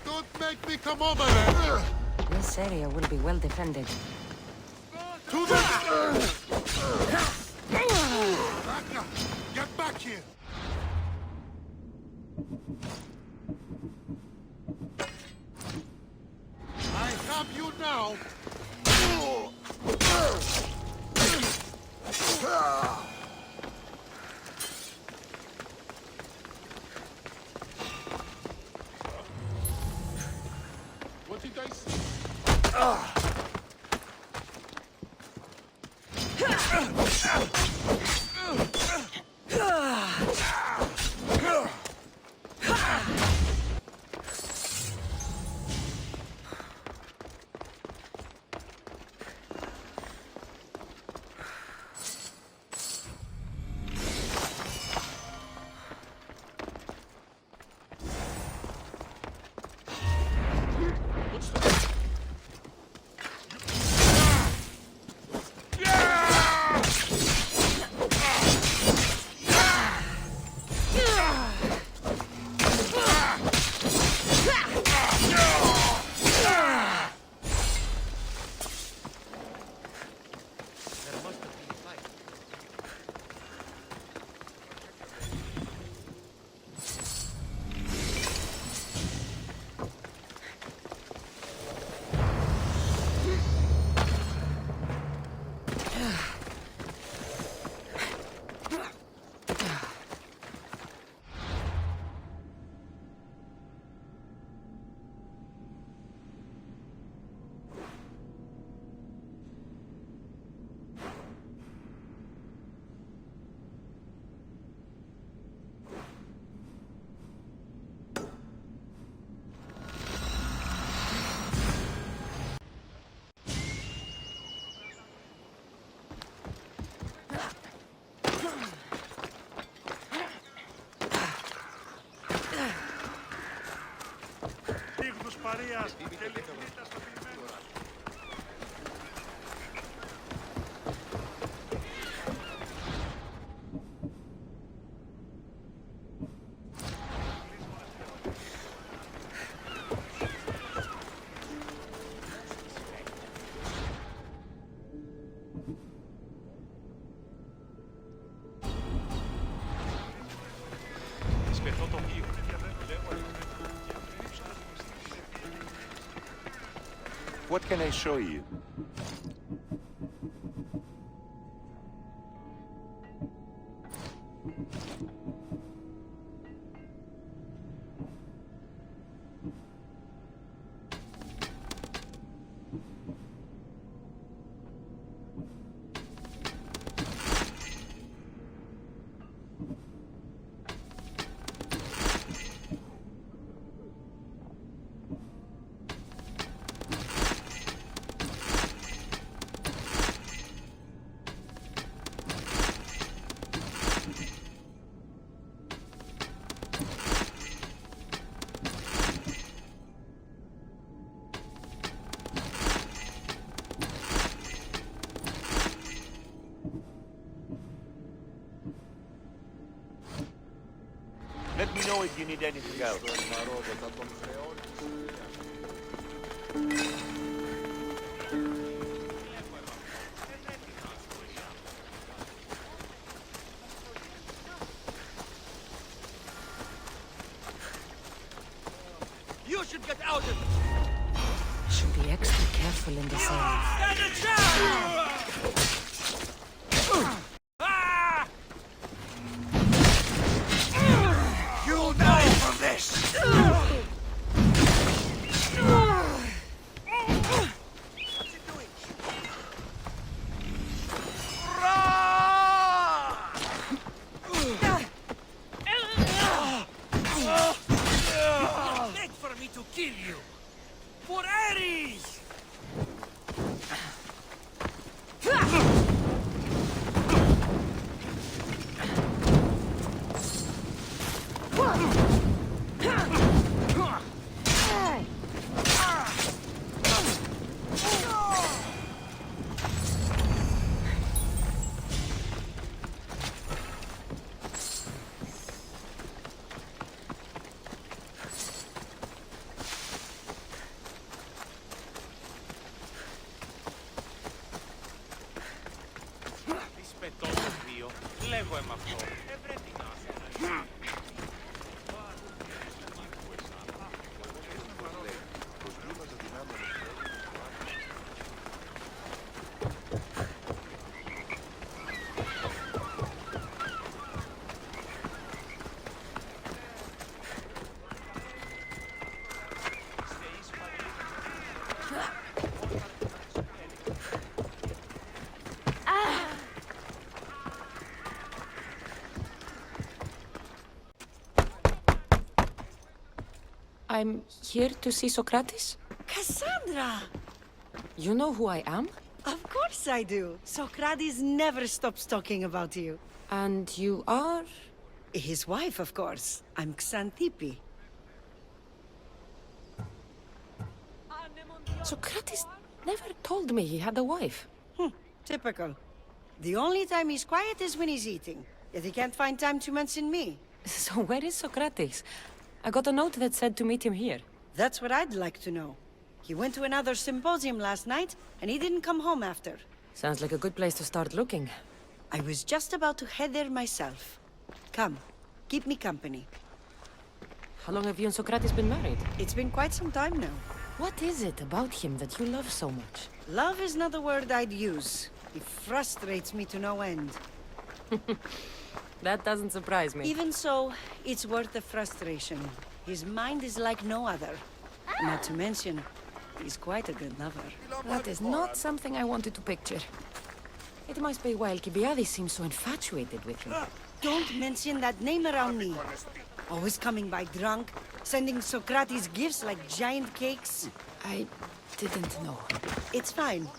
Don't make me come over there! This area will be well defended. To the... Ragnar, get back here! I have you now! What did I say? Μαρίας και λυπνίτα στο πηγμένο. Σπεθώ το οποίο. What can I show you? Let me know if you need anything else. You should get out of Should be extra careful in this area. Stand a chance! Ah! You'll die from this! Wait for me to kill you! For Ares! Rispettoso mio, leggo e maffo. E prendi naso. I'm here to see Socrates. Cassandra! You know who I am? Of course I do. Socrates never stops talking about you. And you are? His wife, of course. I'm Xanthippe. Socrates never told me he had a wife. Typical. The only time he's quiet is when he's eating. Yet he can't find time to mention me. So where is Socrates? I got a note that said to meet him here. That's what I'd like to know. He went to another symposium last night, and he didn't come home after. Sounds like a good place to start looking. I was just about to head there myself. Come, keep me company. How long have you and Socrates been married? It's been quite some time now. What is it about him that you love so much? Love is not the word I'd use. He frustrates me to no end. That doesn't surprise me. Even so, it's worth the frustration. His mind is like no other. Not to mention, he's quite a good lover. That is not something I wanted to picture. It must be why Alcibiades seems so infatuated with him. Don't mention that name around me. Always coming by drunk, sending Socrates gifts like giant cakes. I didn't know. It's fine.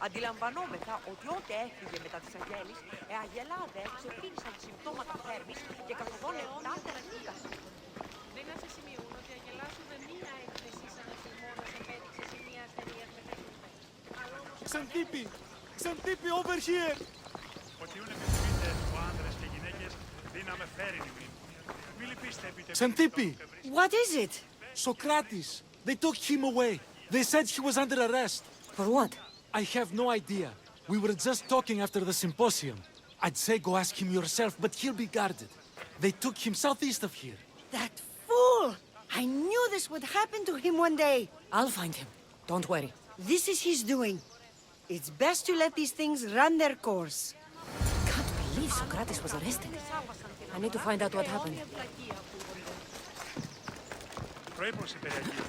Αντιλαμβανόμεθα ότι ό,τι έφυγε μετά τις αγέλεις, αγελάδε ξεκίνησαν συμπτώματα θέρμης και καθοδόν εορτάτερα κύλαση. Δεν να σε σημειούν ότι αγελάσσουμε μία έκθεση σαν ευθυμόνας επέδειξε σε μία ασθενεία μετέχουσα. Xanthippe! Xanthippe, over here! Ότι είναι μεσημείτε που άντρες και γυναίκες δύναμε φέρει νυμήν. Μη λυπήστε επί Xanthippe! What is it? Socrates! They took him away. They said he was under arrest. For what? I have no idea. We were just talking after the symposium. I'd say go ask him yourself, but he'll be guarded. They took him southeast of here. That fool! I knew this would happen to him one day. I'll find him. Don't worry. This is his doing. It's best to let these things run their course. Can't believe Socrates was arrested. I need to find out what happened. προείπωση περιαγγείλουν,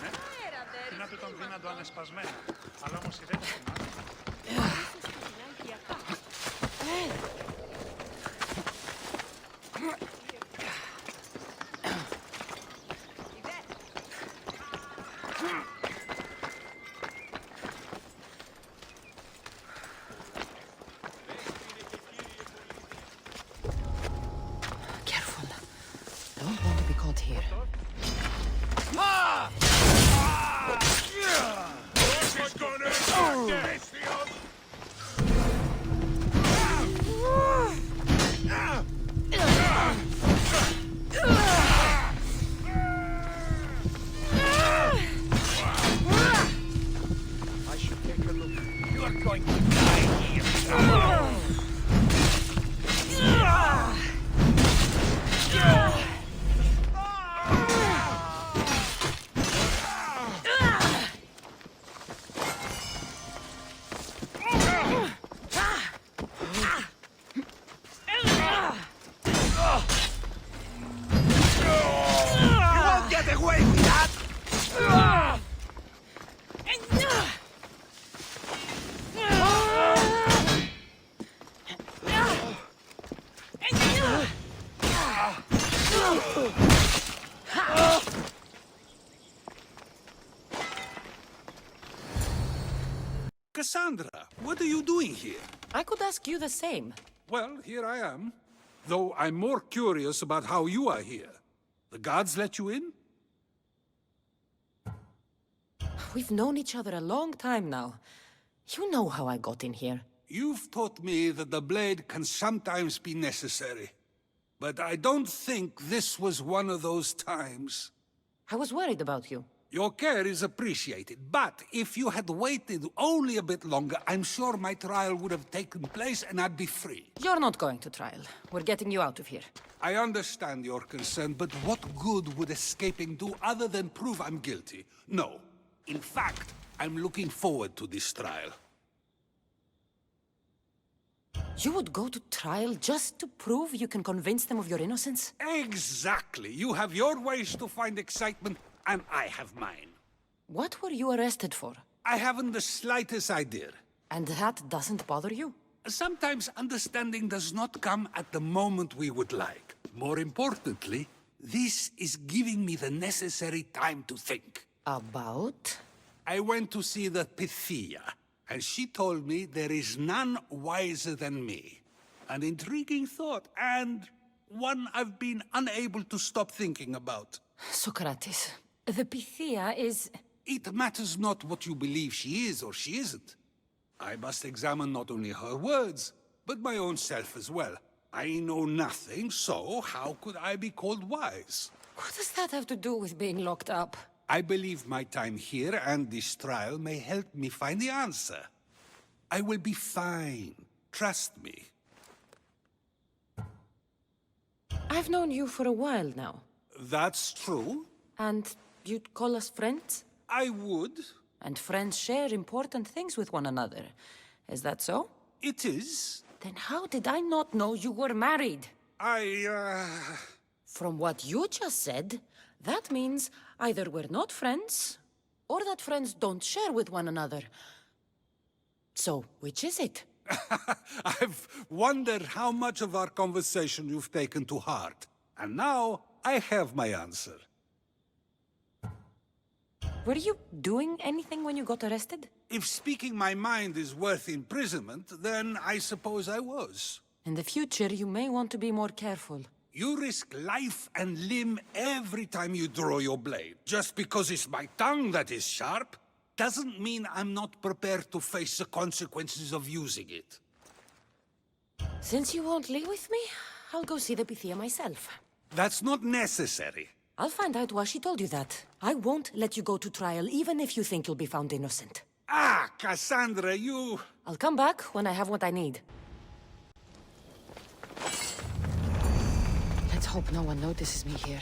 Τι να του τον δύνατο ανεσπασμένα. Αλλά όμως η δεν Careful. Don't want to be caught here. Cassandra, what are you doing here? I could ask you the same. Well, here I am. Though I'm more curious about how you are here. The guards let you in? We've known each other a long time now. You know how I got in here. You've taught me that the blade can sometimes be necessary. But I don't think this was one of those times. I was worried about you. Your care is appreciated, but if you had waited only a bit longer, I'm sure my trial would have taken place and I'd be free. You're not going to trial. We're getting you out of here. I understand your concern, but what good would escaping do other than prove I'm guilty? No. In fact, I'm looking forward to this trial. You would go to trial just to prove you can convince them of your innocence? Exactly. You have your ways to find excitement, and I have mine. What were you arrested for? I haven't the slightest idea. And that doesn't bother you? Sometimes understanding does not come at the moment we would like. More importantly, this is giving me the necessary time to think. About? I went to see the Pythia, and she told me there is none wiser than me. An intriguing thought, and one I've been unable to stop thinking about. Sophocles, the Pythia is... It matters not what you believe she is or she isn't. I must examine not only her words, but my own self as well. I know nothing, so how could I be called wise? What does that have to do with being locked up? I believe my time here and this trial may help me find the answer. I will be fine. Trust me. I've known you for a while now. That's true. And you'd call us friends? I would. And friends share important things with one another. Is that so? It is. Then how did I not know you were married? From what you just said, that means either we're not friends, or that friends don't share with one another. So, which is it? I've wondered how much of our conversation you've taken to heart. And now, I have my answer. Were you doing anything when you got arrested? If speaking my mind is worth imprisonment, then I suppose I was. In the future, you may want to be more careful. You risk life and limb every time you draw your blade. Just because it's my tongue that is sharp, doesn't mean I'm not prepared to face the consequences of using it. Since you won't leave with me, I'll go see the Pythia myself. That's not necessary. I'll find out why she told you that. I won't let you go to trial, even if you think you'll be found innocent. Ah, Cassandra, you... I'll come back when I have what I need. Let's hope no one notices me here.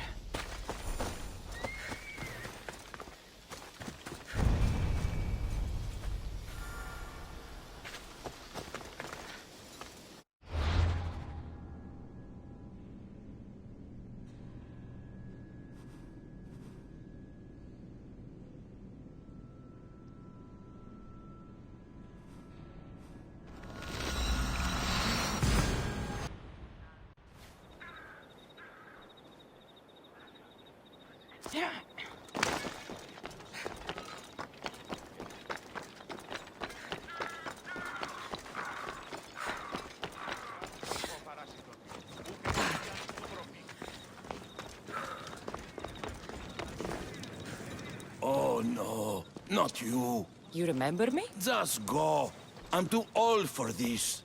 Oh no, not you. You remember me? Just go. I'm too old for this.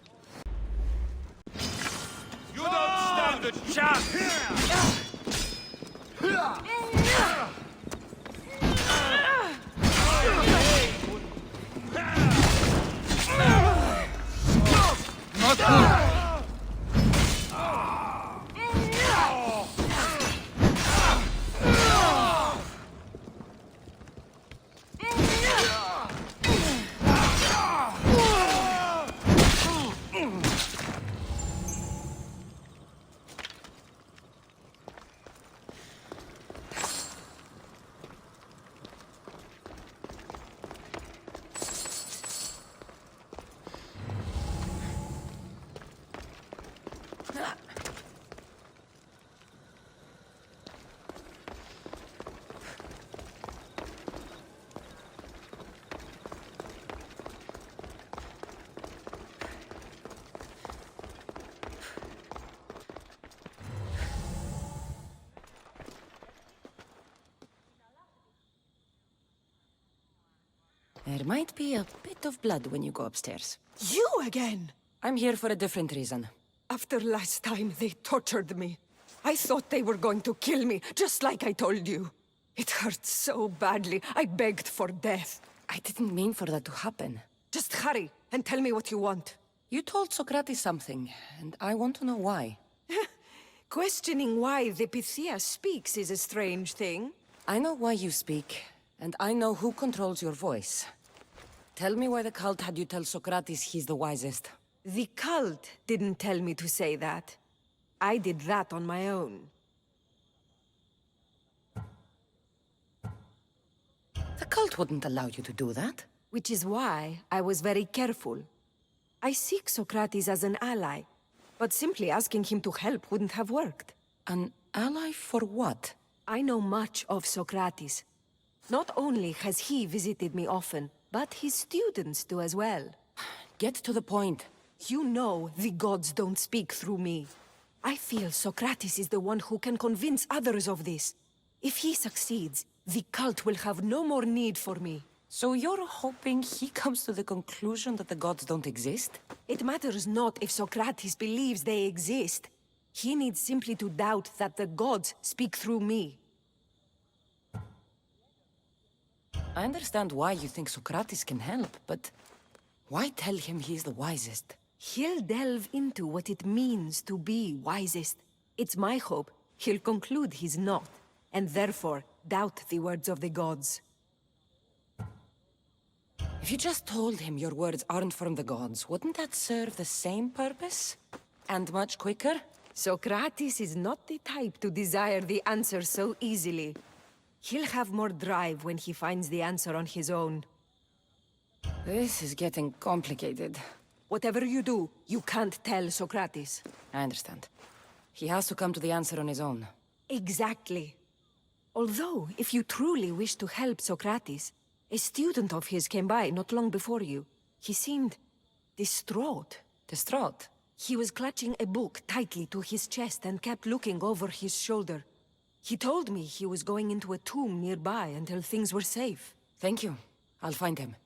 You don't stand a chance! There might be a bit of blood when you go upstairs. You again! I'm here for a different reason. After last time, they tortured me. I thought they were going to kill me, just like I told you. It hurt so badly, I begged for death. I didn't mean for that to happen. Just hurry, and tell me what you want. You told Socrates something, and I want to know why. Questioning why the Pythia speaks is a strange thing. I know why you speak, and I know who controls your voice. Tell me why the cult had you tell Socrates he's the wisest. The cult didn't tell me to say that. I did that on my own. The cult wouldn't allow you to do that. Which is why I was very careful. I seek Socrates as an ally, but simply asking him to help wouldn't have worked. An ally for what? I know much of Socrates. Not only has he visited me often, but his students do as well. Get to the point. You know the gods don't speak through me. I feel Socrates is the one who can convince others of this. If he succeeds, the cult will have no more need for me. So you're hoping he comes to the conclusion that the gods don't exist? It matters not if Socrates believes they exist. He needs simply to doubt that the gods speak through me. I understand why you think Socrates can help, but why tell him he's the wisest? He'll delve into what it means to be wisest. It's my hope he'll conclude he's not, and therefore doubt the words of the gods. If you just told him your words aren't from the gods, wouldn't that serve the same purpose? And much quicker? Socrates is not the type to desire the answer so easily. He'll have more drive when he finds the answer on his own. This is getting complicated. Whatever you do, you can't tell Socrates. I understand. He has to come to the answer on his own. Exactly. Although, if you truly wish to help Socrates, a student of his came by not long before you. He seemed distraught. Distraught? He was clutching a book tightly to his chest and kept looking over his shoulder. He told me he was going into a tomb nearby until things were safe. Thank you. I'll find him.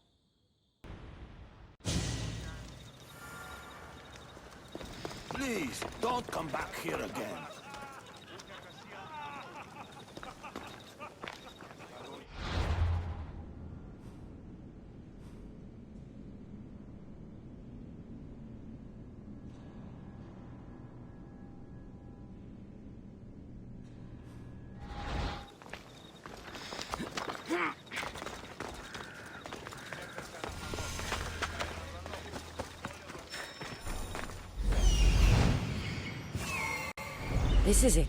Please, don't come back here again. This is it.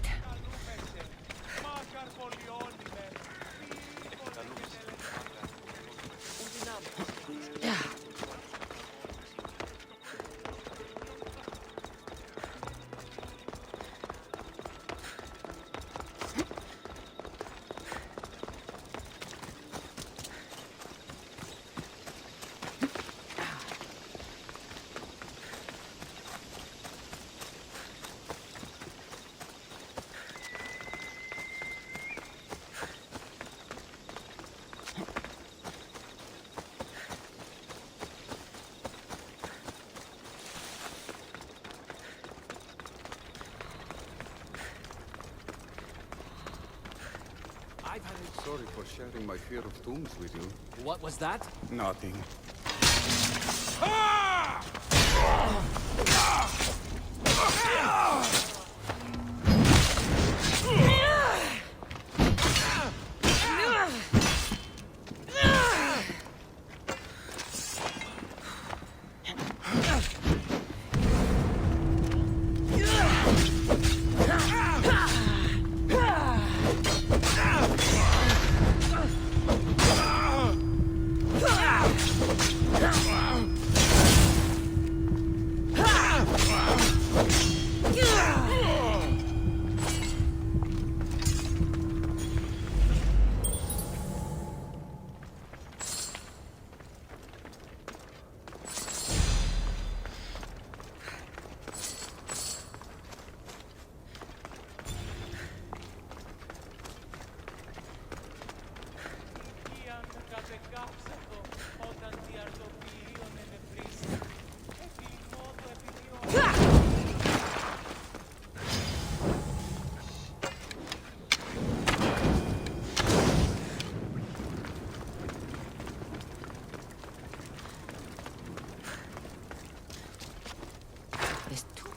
Sorry for sharing my fear of tombs with you. What was that? Nothing.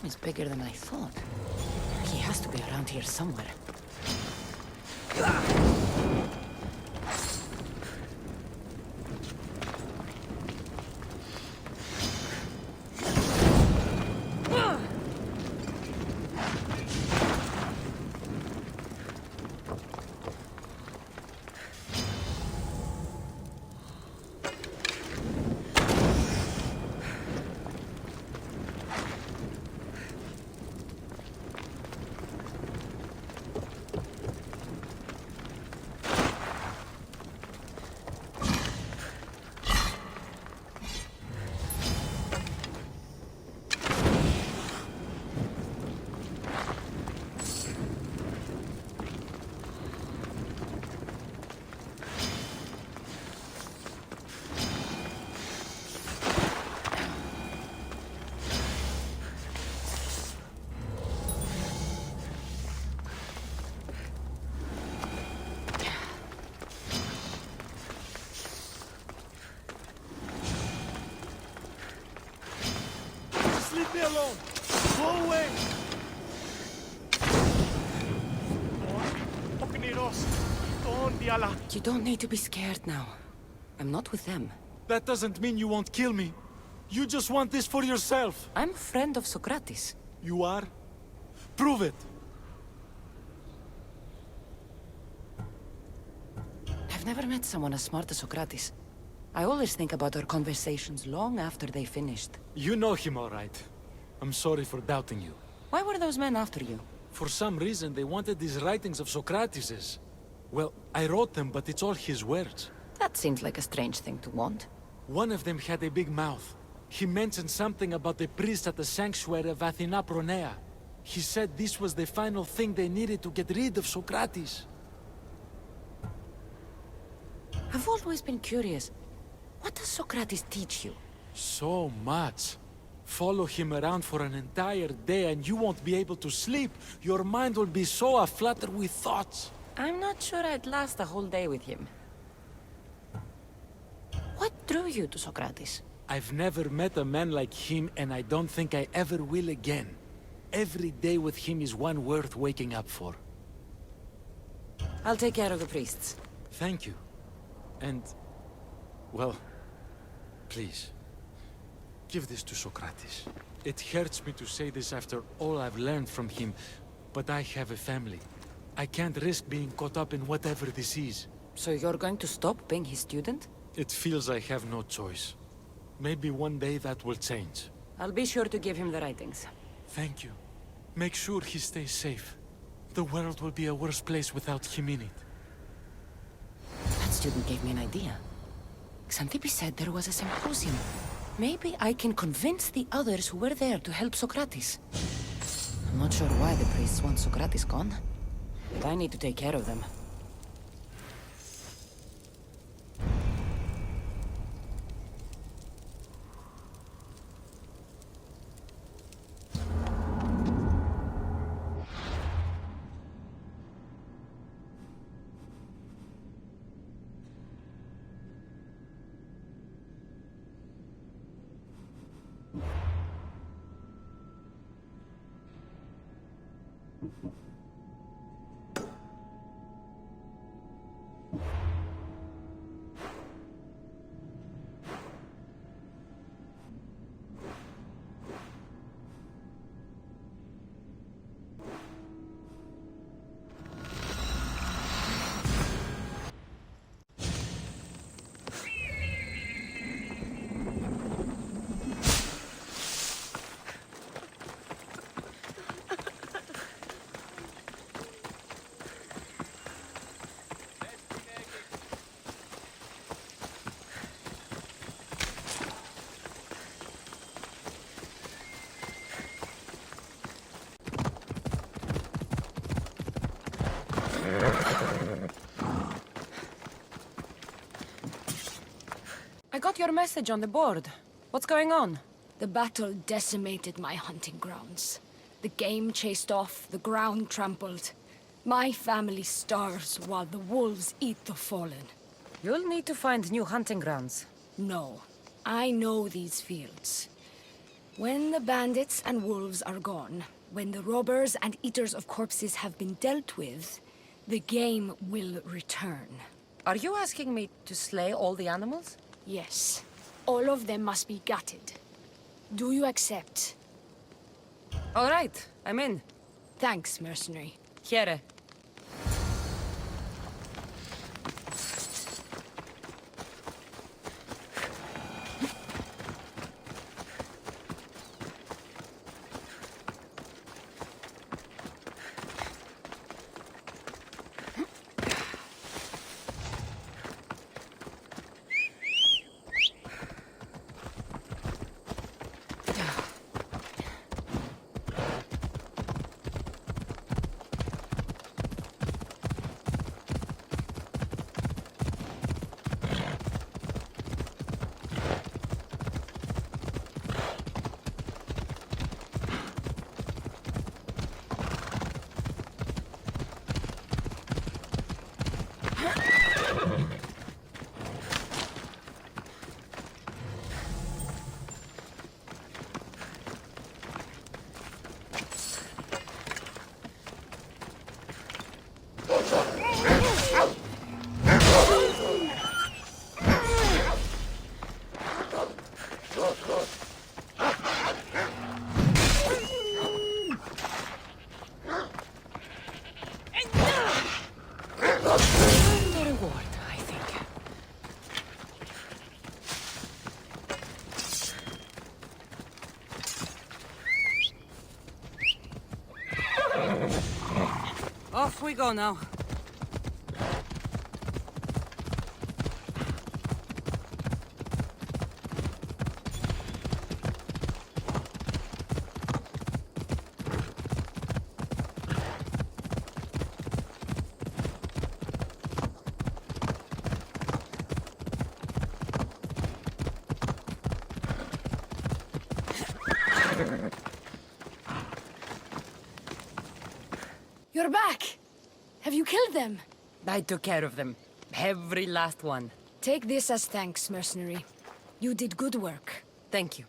tomb is bigger than I thought. He has to be around here somewhere. Leave me alone! Go away! You don't need to be scared now. I'm not with them. That doesn't mean you won't kill me. You just want this for yourself. I'm a friend of Socrates. You are? Prove it! I've never met someone as smart as Socrates. I always think about our conversations long after they finished. You know him all right. I'm sorry for doubting you. Why were those men after you? For some reason, they wanted these writings of Socrates's. Well, I wrote them, but it's all his words. That seems like a strange thing to want. One of them had a big mouth. He mentioned something about the priest at the sanctuary of Athena Pronea. He said this was the final thing they needed to get rid of Socrates. I've always been curious. What does Socrates teach you? So much. Follow him around for an entire day and you won't be able to sleep. Your mind will be so aflutter with thoughts. I'm not sure I'd last a whole day with him. What drew you to Socrates? I've never met a man like him and I don't think I ever will again. Every day with him is one worth waking up for. I'll take care of the priests. Thank you. And, well, please, give this to Socrates. It hurts me to say this after all I've learned from him, but I have a family. I can't risk being caught up in whatever this is. So you're going to stop being his student? It feels I have no choice. Maybe one day that will change. I'll be sure to give him the writings. Thank you. Make sure he stays safe. The world will be a worse place without him in it. That student gave me an idea. Xantippe said there was a symposium. Maybe I can convince the others who were there to help Socrates. I'm not sure why the priests want Socrates gone, but I need to take care of them. I got your message on the board. What's going on? The battle decimated my hunting grounds. The game chased off, the ground trampled. My family starves while the wolves eat the fallen. You'll need to find new hunting grounds. No, I know these fields. When the bandits and wolves are gone, when the robbers and eaters of corpses have been dealt with, the game will return. Are you asking me to slay all the animals? Yes. All of them must be gutted. Do you accept? All right, I'm in. Thanks, mercenary. Here. The reward, I think. Off we go now. You're back! Have you killed them? I took care of them. Every last one. Take this as thanks, mercenary. You did good work. Thank you.